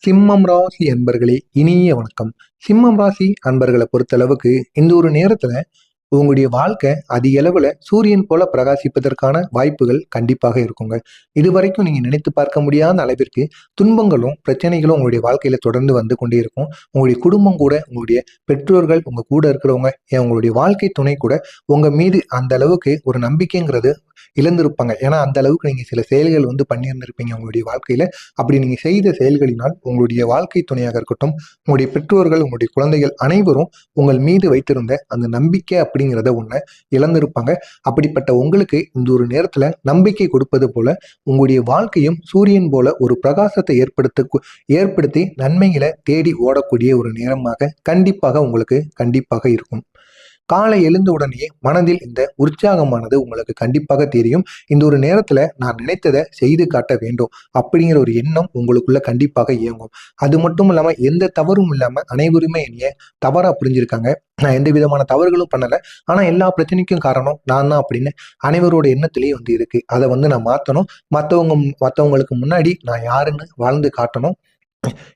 சிம்மம் ராசி அன்பர்களே, இனிய வணக்கம். சிம்மம் ராசி அன்பர்களை பொறுத்தளவுக்கு இந்த ஒரு நேரத்துல உங்களுடைய வாழ்க்கை அதிக அளவுல சூரியன் போல பிரகாசிப்பதற்கான வாய்ப்புகள் கண்டிப்பாக இருக்குங்க. இதுவரைக்கும் நீங்க நினைத்து பார்க்க முடியாத அளவிற்கு துன்பங்களும் பிரச்சனைகளும் உங்களுடைய வாழ்க்கையில தொடர்ந்து வந்து கொண்டே இருக்கும். உங்களுடைய குடும்பம் கூட, உங்களுடைய பெற்றோர்கள், உங்க கூட இருக்கிறவங்க, ஏன் உங்களுடைய வாழ்க்கை துணை கூட உங்க மீது அந்த அளவுக்கு ஒரு நம்பிக்கைங்கிறது இழந்திருப்பாங்க. ஏன்னா அந்த அளவுக்கு நீங்க சில செயல்கள் வந்து பண்ணியிருந்திருப்பீங்க உங்களுடைய வாழ்க்கையில. அப்படி நீங்க செய்த செயல்களினால் உங்களுடைய வாழ்க்கை துணையாக இருக்கட்டும், உங்களுடைய பெற்றோர்கள், உங்களுடைய குழந்தைகள் அனைவரும் உங்கள் மீது வைத்திருந்த அந்த நம்பிக்கை அப்படிங்கிறத ஒண்ண இழந்திருப்பாங்க. அப்படிப்பட்ட உங்களுக்கு இந்த ஒரு நேரத்துல நம்பிக்கை கொடுப்பது போல உங்களுடைய வாழ்க்கையும் சூரியன் போல ஒரு பிரகாசத்தை ஏற்படுத்தி நன்மைகளை தேடி ஓடக்கூடிய ஒரு நேரமாக கண்டிப்பாக உங்களுக்கு கண்டிப்பாக இருக்கும். காலை எழுந்த உடனே மனதில் இந்த உற்சாகமானது உங்களுக்கு கண்டிப்பாக தெரியும். இந்த ஒரு நேரத்துல நான் நினைத்ததை செய்து காட்ட வேண்டும் அப்படிங்கிற ஒரு எண்ணம் உங்களுக்குள்ள கண்டிப்பாக இயங்கும். அது மட்டும் இல்லாம எந்த தவறும் இல்லாம அனைவருமே என்னைய தவறா புரிஞ்சிருக்காங்க. நான் எந்த விதமான தவறுகளும் பண்ணல. ஆனா எல்லா பிரச்சனைக்கும் காரணம் நான் தான் அப்படின்னு அனைவரோட எண்ணத்திலேயே வந்து இருக்கு. அதை வந்து நான் மாத்தணும். மத்தவங்களுக்கு முன்னாடி நான் யாருன்னு வாழ்ந்து காட்டணும்.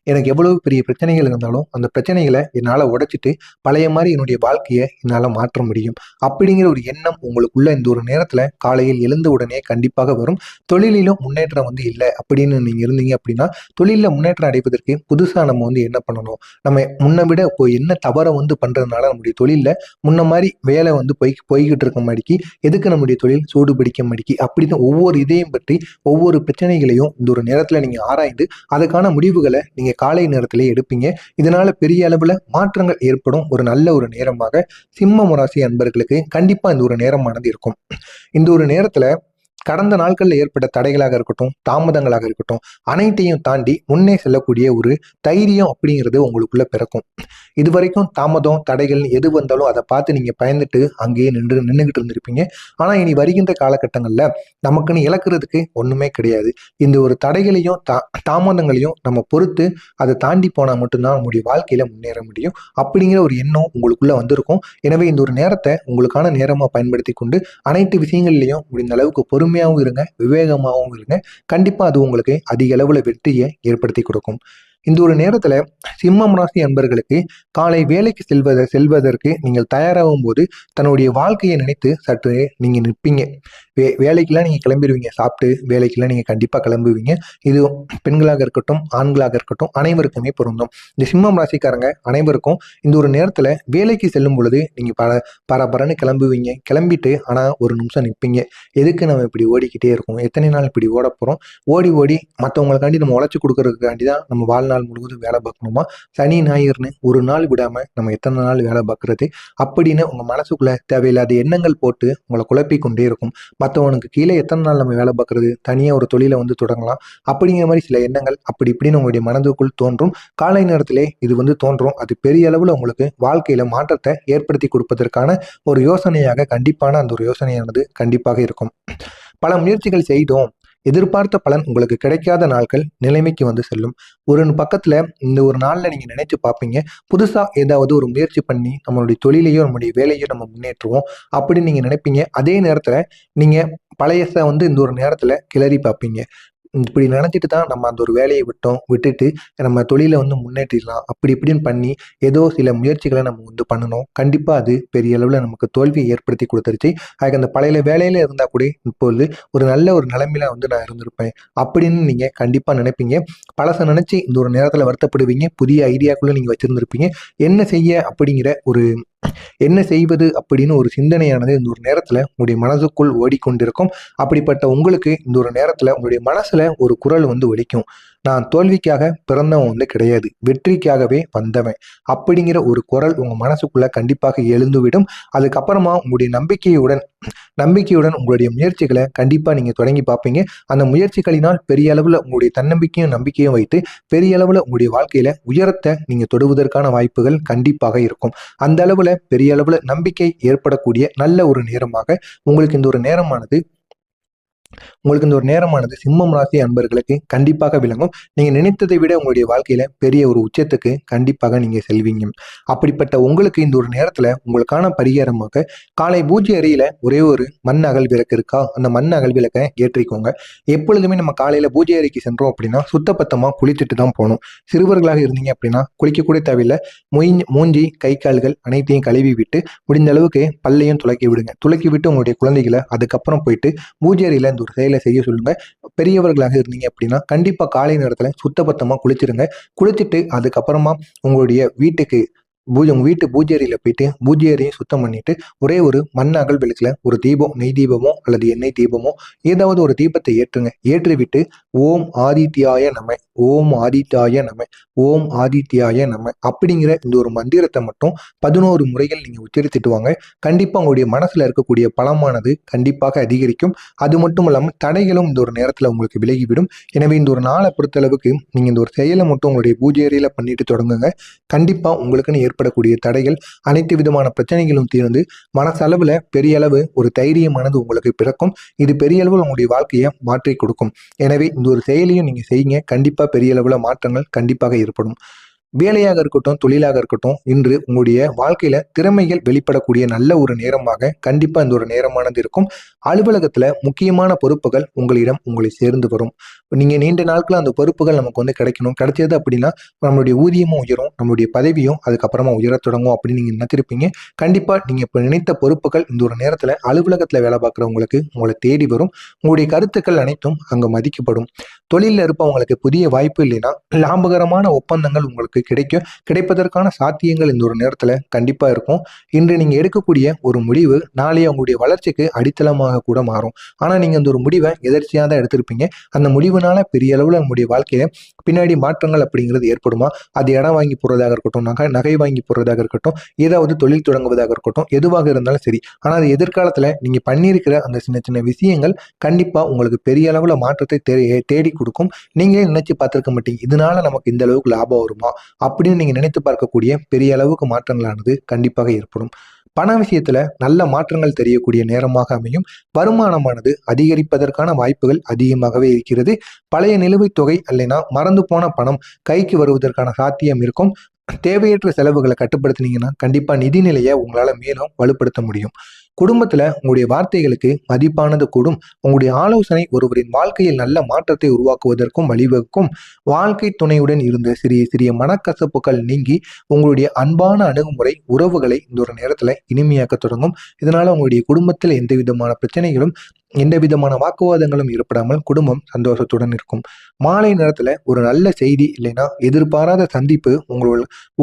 எனக்கு எவ்வளவு பெரிய பிரச்சனைகள் இருந்தாலும் அந்த பிரச்சனைகளை என்னால் உடைச்சிட்டு பழைய மாதிரி என்னுடைய வாழ்க்கையை என்னால் மாற்ற முடியும் அப்படிங்கிற ஒரு எண்ணம் உங்களுக்குள்ள இந்த ஒரு நேரத்தில் காலையில் எழுந்த உடனே கண்டிப்பாக வரும். தொழிலிலும் முன்னேற்றம் வந்து இல்லை அப்படின்னு நீங்கள் இருந்தீங்க அப்படின்னா, தொழிலில் முன்னேற்றம் அடைவதற்கு புதுசாக நம்ம வந்து என்ன பண்ணணும், நம்ம முன்ன விட இப்போ என்ன தவறை வந்து பண்ணுறதுனால நம்முடைய தொழிலில் முன்ன மாதிரி வேலை வந்து போய்கிட்டு இருக்க மாடிக்கு, எதுக்கு நம்முடைய தொழில் சூடு பிடிக்க மாடிக்கு அப்படின்னு ஒவ்வொரு இதையும் பற்றி ஒவ்வொரு பிரச்சனைகளையும் இந்த ஒரு நேரத்தில் நீங்கள் ஆராய்ந்து அதுக்கான முடிவுகளை நீங்க காலை நேரத்திலே எடுப்பீங்க. இதனால பெரிய அளவுல மாற்றங்கள் ஏற்படும் ஒரு நல்ல ஒரு நேரமாக சிம்மம் ராசி அன்பர்களுக்கு கண்டிப்பா இந்த ஒரு நேரமானது இருக்கும். இந்த ஒரு நேரத்துல கடந்த நாட்களில் ஏற்பட்ட தடைகளாக இருக்கட்டும், தாமதங்களாக இருக்கட்டும், அனைத்தையும் தாண்டி முன்னே செல்லக்கூடிய ஒரு தைரியம் அப்படிங்கிறது உங்களுக்குள்ள பிறக்கும். இது வரைக்கும் தாமதம், தடைகள் எது வந்தாலும் அதை பார்த்து நீங்க பயந்துட்டு அங்கேயே நின்றுகிட்டு இருந்திருப்பீங்க. ஆனா இனி வருகின்ற காலகட்டங்கள்ல நமக்குன்னு இழக்கிறதுக்கு ஒண்ணுமே கிடையாது. இந்த ஒரு தடைகளையும் தாமதங்களையும் நம்ம பொறுத்து அதை தாண்டி போனா மட்டும்தான் நம்முடைய வாழ்க்கையில முன்னேற முடியும் அப்படிங்கிற ஒரு எண்ணம் உங்களுக்குள்ள வந்திருக்கும். எனவே இந்த ஒரு நேரத்தை உங்களுக்கான நேரமா பயன்படுத்தி கொண்டு அனைத்து விஷயங்கள்லையும் முடிந்த அளவுக்கு பொறுமையாகவும் இருங்க, விவேகமாகவும் இருங்க. கண்டிப்பா அது உங்களுக்கு அதிக அளவுல வெற்றியை ஏற்படுத்தி கொடுக்கும். இந்த ஒரு நேரத்துல சிம்மம் ராசி அன்பர்களுக்கு காலை வேலைக்கு செல்வதற்கு நீங்கள் தயாராகும் போது தன்னுடைய வாழ்க்கையை நினைத்து சற்று நீங்க நிற்பீங்க. வேலைக்கெல்லாம் நீங்க கிளம்பிடுவீங்க. சாப்பிட்டு வேலைக்கெல்லாம் நீங்க கண்டிப்பா கிளம்புவீங்க. இது பெண்களாக இருக்கட்டும், ஆண்களாக இருக்கட்டும், அனைவருக்குமே பொருந்தும். இந்த சிம்மம் ராசிக்காரங்க அனைவருக்கும் இந்த ஒரு நேரத்துல வேலைக்கு செல்லும் பொழுது நீங்க பரபரன்னு கிளம்புவீங்க. கிளம்பிட்டு ஆனா ஒரு நிமிஷம் நிற்பீங்க. எதுக்கு நம்ம இப்படி ஓடிக்கிட்டே இருக்கோம், எத்தனை நாள் இப்படி ஓட போறோம், ஓடி ஓடி மற்றவங்களுக்காண்டி நம்ம உழைச்சி கொடுக்கறதுக்காண்டி தான் நம்ம வாழ்நாள் முழுவதும் வேலை பார்க்கணுமா, சனி ஞாயிறுன்னு ஒரு நாள் விடாம நம்ம எத்தனை நாள் வேலை பார்க்கறது அப்படின்னு உங்க மனசுக்குள்ள தேவையில்லாத எண்ணங்கள் போட்டு உங்களை குழப்பி கொண்டே இருக்கும். மற்றவனுக்கு கீழே எத்தனை நாள் நம்ம வேலை பார்க்கறது, தனியாக ஒரு தொழிலை வந்து தொடங்கலாம் அப்படிங்கிற மாதிரி சில எண்ணங்கள் அப்படி இப்படின்னு உங்களுடைய மனதுக்குள் தோன்றும். காலை நேரத்திலே இது வந்து தோன்றும். அது பெரிய அளவில் உங்களுக்கு வாழ்க்கையில மாற்றத்தை ஏற்படுத்தி கொடுப்பதற்கான ஒரு யோசனையாக கண்டிப்பான அந்த ஒரு யோசனையானது கண்டிப்பாக இருக்கும். பல முயற்சிகள் செய்தோம், எதிர்பார்த்த பலன் உங்களுக்கு கிடைக்காத நாட்கள் நிலைமைக்கு வந்து செல்லும். ஒரு பக்கத்துல இந்த ஒரு நாள்ல நீங்க நினைச்சு பார்ப்பீங்க, புதுசா ஏதாவது ஒரு முயற்சி பண்ணி நம்மளுடைய தொழிலையோ நம்முடைய வேலையோ நம்ம முன்னேற்றுவோம் அப்படின்னு நீங்க நினைப்பீங்க. அதே நேரத்துல நீங்க பழையச வந்து இந்த ஒரு நேரத்துல கிளறி பார்ப்பீங்க. இப்படி நினைச்சிட்டு தான் நம்ம அந்த ஒரு வேலையை விட்டுட்டு நம்ம தொழிலை வந்து முன்னேற்றிடலாம் அப்படி இப்படின்னு பண்ணி ஏதோ சில முயற்சிகளை நம்ம வந்து பண்ணணும். கண்டிப்பா அது பெரிய அளவுல நமக்கு தோல்வியை ஏற்படுத்தி கொடுத்துருச்சு. அதுக்கு அந்த பழைய வேலையில இருந்தா கூட இப்பொழுது ஒரு நல்ல ஒரு நிலைமையில வந்து நான் இருந்திருப்பேன் அப்படின்னு நீங்க கண்டிப்பா நினைப்பீங்க. பழச நினைச்சு இந்த ஒரு நேரத்துல வருத்தப்படுவீங்க. புதிய ஐடியாக்குள்ள நீங்க வச்சிருந்திருப்பீங்க. என்ன செய்ய அப்படிங்கிற ஒரு என்ன செய்வது அப்படின்னு ஒரு சிந்தனையானது இந்த ஒரு நேரத்துல உங்களுடைய மனதுக்குள் ஓடிக்கொண்டிருக்கும். அப்படிப்பட்ட உங்களுக்கு இந்த ஒரு நேரத்துல உங்களுடைய மனசுல ஒரு குரல் வந்து ஒலிக்கும், நான் தோல்விக்காக பிறந்தவன் வந்து கிடையாது, வெற்றிக்காகவே வந்தவன் அப்படிங்கிற ஒரு குரல் உங்க மனசுக்குள்ள கண்டிப்பாக எழுந்துவிடும். அதுக்கப்புறமா உங்களுடைய நம்பிக்கையுடன் உங்களுடைய முயற்சிகளை கண்டிப்பா நீங்க தொடங்கி பார்ப்பீங்க. அந்த முயற்சிகளினால் பெரிய அளவுல உங்களுடைய தன்னம்பிக்கையும் நம்பிக்கையும் வைத்து பெரிய அளவுல உங்களுடைய வாழ்க்கையில உயரத்தை நீங்க தொடுவதற்கான வாய்ப்புகள் கண்டிப்பாக இருக்கும். அந்த அளவுல பெரிய அளவுல நம்பிக்கை ஏற்படக்கூடிய நல்ல ஒரு நேரமாக உங்களுக்கு இந்த ஒரு நேரமானது உங்களுக்கு இந்த ஒரு நேரமானது சிம்மம் ராசி அன்பர்களுக்கு கண்டிப்பாக விளங்கும். நீங்க நினைத்ததை விட உங்களுடைய வாழ்க்கையில பெரிய ஒரு உச்சத்துக்கு கண்டிப்பாக நீங்க செல்வீங்க. அப்படிப்பட்ட உங்களுக்கு இந்த ஒரு நேரத்துல உங்களுக்கான பரிகாரமாக காலை பூஜை அறையில ஒரே ஒரு மண் அகல் விளக்கு இருக்கா, அந்த மண் அகல் விளக்கை ஏற்றிக்கோங்க. எப்பொழுதுமே நம்ம காலையில பூஜை அறைக்கு சென்றோம் அப்படின்னா சுத்தபத்தமா குளித்துட்டு தான் போகணும். சிறுவர்களாக இருந்தீங்க அப்படின்னா குளிக்க கூட தேவையில்லை. மூஞ்சி கை கால்கள் அனைத்தையும் கழுவி விட்டு முடிந்த அளவுக்கு பல்லையும் துலக்கி விடுங்க. துலக்கி விட்டு உங்களுடைய குழந்தைகளை அதுக்கப்புறம் போயிட்டு பூஜை அறையில இந்த ஒரு செயலை செய்ய சொல்லுங்க. பெரியவர்களாக இருந்தீங்க அப்படின்னா கண்டிப்பா காலை நேரத்துல சுத்தபத்தமா குளிச்சிருங்க. குளிச்சுட்டு அதுக்கப்புறமா உங்களுடைய வீட்டுக்கு உங்க வீட்டு பூஜை அறையில போயிட்டு பூஜை அறையும் சுத்தம் பண்ணிட்டு ஒரே ஒரு மண் அகல் விளக்குல ஒரு தீபம், நெய் தீபமோ அல்லது எண்ணெய் தீபமோ ஏதாவது ஒரு தீபத்தை ஏற்றுங்க. ஏற்றி விட்டு ஓம் ஆதித்யாய நம, ஓம் ஆதித்யாய நம, ஓம் ஆதித்யாய நம அப்படிங்கிற இந்த ஒரு மந்திரத்தை மட்டும் 11 முறைகள் நீங்க உச்சரித்துட்டு வாங்க. கண்டிப்பா உங்களுடைய மனசுல இருக்கக்கூடிய பலமானது கண்டிப்பாக அதிகரிக்கும். அது மட்டும் இல்லாம தடைகளும் இந்த ஒரு நேரத்துல உங்களுக்கு விலகிவிடும். எனவே இந்த ஒரு நாளை பொறுத்தளவுக்கு நீங்க இந்த ஒரு செயலை மட்டும் உங்களுடைய பூஜை அறையில பண்ணிட்டு தொடங்குங்க. கண்டிப்பா உங்களுக்குன்னு ஏற்படக்கூடிய தடைகள் அனைத்து விதமான பிரச்சனைகளும் தீர்ந்து மனசளவுல பெரிய அளவு ஒரு தைரியமானது உங்களுக்கு பிறக்கும். இது பெரிய அளவில் உங்களுடைய வாழ்க்கையை மாற்றி கொடுக்கும். எனவே இந்த ஒரு செயலையும் நீங்க செய்யுங்க. கண்டிப்பா பெரிய அளவுல மாற்றங்கள் கண்டிப்பாக ஏற்படும். வேலையாக இருக்கட்டும், தொழிலாக இருக்கட்டும், இன்று உங்களுடைய வாழ்க்கையில திறமைகள் வெளிப்படக்கூடிய நல்ல ஒரு நேரமாக கண்டிப்பா இந்த ஒரு நேரமானது இருக்கும். அலுவலகத்துல முக்கியமான பொறுப்புகள் உங்களிடம் உங்களை சேர்ந்து வரும். நீங்க நீண்ட நாட்களா அந்த பொறுப்புகள் நமக்கு கிடைக்கணும். கிடைச்சது அப்படின்னா நம்மளுடைய ஊதியமும் உயரும், நம்மளுடைய பதவியும் அதுக்கப்புறமா உயரத் தொடங்கும் அப்படின்னு நீங்க நினைச்சிருப்பீங்க. கண்டிப்பா நீங்க இப்ப நினைத்த பொறுப்புகள் இந்த ஒரு நேரத்துல அலுவலகத்துல வேலை பார்க்குறவங்களுக்கு உங்களை தேடி வரும். உங்களுடைய கருத்துக்கள் அனைத்தும் அங்க மதிக்கப்படும். தொழிலில் இருப்பவங்களுக்கு புதிய வாய்ப்பு இல்லைன்னா லாபகரமான ஒப்பந்தங்கள் உங்களுக்கு கிடைப்பதற்கான சாத்தியங்கள் இந்த ஒரு நேரத்துல கண்டிப்பா இருக்கும். இன்று நீங்க எடுக்கக்கூடிய ஒரு முடிவு நாளைய உங்களுடைய வளர்ச்சிக்கு அடித்தளமாக கூட மாறும். ஆனா நீங்க அந்த ஒரு முடிவை எதர்ச்சியா தான் எடுத்திருப்பீங்க. அந்த முடிவுனால பெரிய அளவுல நம்முடைய வாழ்க்கையில பின்னாடி மாற்றங்கள் அப்படிங்கிறது ஏற்படுமா? அது இடம் வாங்கி போடுறதாக இருக்கட்டும், நகை வாங்கி போடுறதாக இருக்கட்டும், ஏதாவது தொழில் தொடங்குவதாக இருக்கட்டும், எதுவாக இருந்தாலும் சரி. ஆனா அது எதிர்காலத்துல நீங்க பண்ணியிருக்கிற அந்த சின்ன சின்ன விஷயங்கள் கண்டிப்பா உங்களுக்கு பெரிய அளவுல மாற்றத்தை தேடி கொடுக்கும். நீங்களே நினைச்சு பார்த்திருக்க மாட்டீங்க, இதனால நமக்கு இந்த அளவுக்கு லாபம் வருமா அப்படின்னு நீங்க நினைத்து பார்க்கக்கூடிய பெரிய அளவுக்கு மாற்றங்களானது கண்டிப்பாக ஏற்படும். பண விஷயத்துல நல்ல மாற்றங்கள் தெரியக்கூடிய நேரமாக அமையும். வருமானமானது அதிகரிப்பதற்கான வாய்ப்புகள் அதிகமாகவே இருக்கிறது. பழைய நிலுவைத் தொகை அல்லைனா மறந்து போன பணம் கைக்கு வருவதற்கான சாத்தியம் இருக்கும். தேவையற்ற செலவுகளை கட்டுப்படுத்தினீங்கன்னா கண்டிப்பா நிதிநிலையை உங்களால மேலும் வலுப்படுத்த முடியும். குடும்பத்துல உங்களுடைய வார்த்தைகளுக்கு மதிப்பானது கூடும். உங்களுடைய ஆலோசனை ஒருவரின் வாழ்க்கையில் நல்ல மாற்றத்தை உருவாக்குவதற்கும் வழிவகுக்கும். வாழ்க்கை துணையுடன் இருந்த சிறிய சிறிய மனக்கசப்புகள் நீங்கி உங்களுடைய அன்பான அணுகுமுறை உறவுகளை இந்த ஒரு நேரத்துல இனிமையாக்க தொடங்கும். இதனால உங்களுடைய குடும்பத்தில் எந்த விதமான பிரச்சனைகளும் எந்த விதமான வாக்குவாதங்களும் ஏற்படாமல் குடும்பம் சந்தோஷத்துடன் இருக்கும். மாலை நேரத்துல ஒரு நல்ல செய்தி இல்லைன்னா எதிர்பாராத சந்திப்பு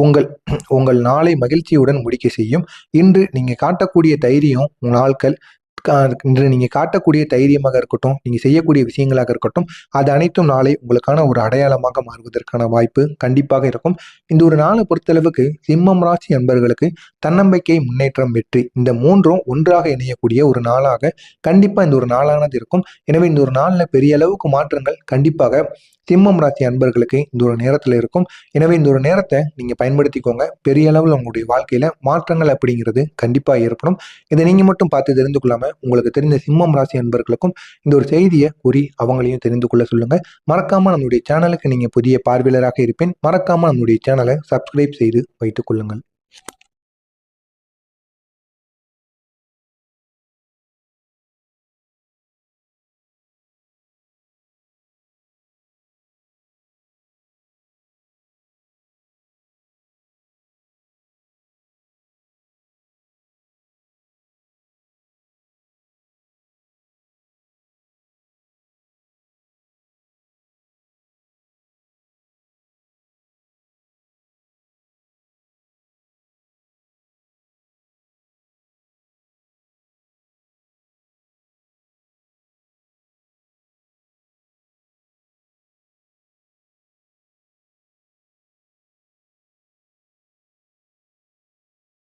உங்கள் உங்கள் நாளை மகிழ்ச்சியுடன் முடிக்க செய்யும். இன்று நீங்க காட்டக்கூடிய தைரியம் உங்கள் நாட்கள் இன்று நீங்க காட்டக்கூடிய தைரியமாக இருக்கட்டும், நீங்க செய்யக்கூடிய விஷயங்களாக இருக்கட்டும், அது அனைத்தும் நாளை உங்களுக்கான ஒரு அடையாளமாக மாறுவதற்கான வாய்ப்பு கண்டிப்பாக இருக்கும். இந்த ஒரு நாளை பொறுத்தளவுக்கு சிம்மம் ராசி அன்பர்களுக்கு தன்னம்பிக்கை, முன்னேற்றம், வெற்றி இந்த மூன்றும் ஒன்றாக இணையக்கூடிய ஒரு நாளாக கண்டிப்பா இந்த ஒரு நாளானது இருக்கும். எனவே இந்த ஒரு நாள்ல பெரிய அளவுக்கு மாற்றங்கள் கண்டிப்பாக சிம்மம் ராசி அன்பர்களுக்கு இந்த ஒரு நேரத்துல இருக்கும். எனவே இந்த ஒரு நேரத்தை நீங்க பயன்படுத்திக்கோங்க. பெரிய அளவில் உங்களுடைய வாழ்க்கையில மாற்றங்கள் அப்படிங்கிறது கண்டிப்பா ஏற்படும். இதை நீங்க மட்டும் பார்த்து தெரிந்து கொள்ளாம உங்களுக்கு தெரிந்த சிம்மம் ராசி அன்பர்களுக்கும் இந்த ஒரு செய்தியை கூறி அவங்களையும் தெரிந்து கொள்ள சொல்லுங்க. மறக்காம நம்முடைய சேனலுக்கு நீங்க புதிய பார்வையாளராக இருப்பேன். மறக்காம நம்முடைய சேனலை சப்ஸ்கிரைப் செய்து வைத்துக் கொள்ளுங்கள்.